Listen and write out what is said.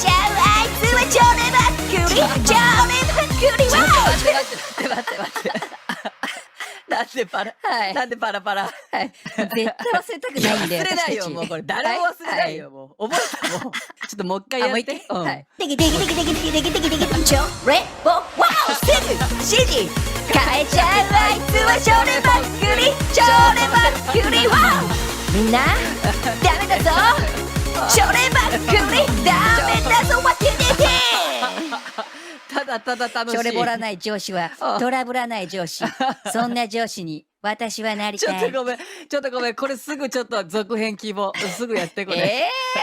ちゃうあいつはチョレばっくりチョレばっくりわ待って待って待って待って。なんでパラ、はいなんでパラパラ。はい絶対忘れたくないんで忘れないよ、私たちもうこれ。誰も忘れないよ、もう。覚えた、もう。ちょっともう一回やって。あもう一回うんはいデキデキデキデキデキデキデキデキチョレボワオすぐ指示変えちゃうあいつはチョレばっくりチョレばっくりワオみんなダメだぞチョレばっくりダメだぞわてててただただ楽しい。チョレボらない上司はトラブらない上司そんな上司に私はなりちょたいっとごめん。ちょっとごめん。これすぐちょっと続編希望。すぐやってこれ。えー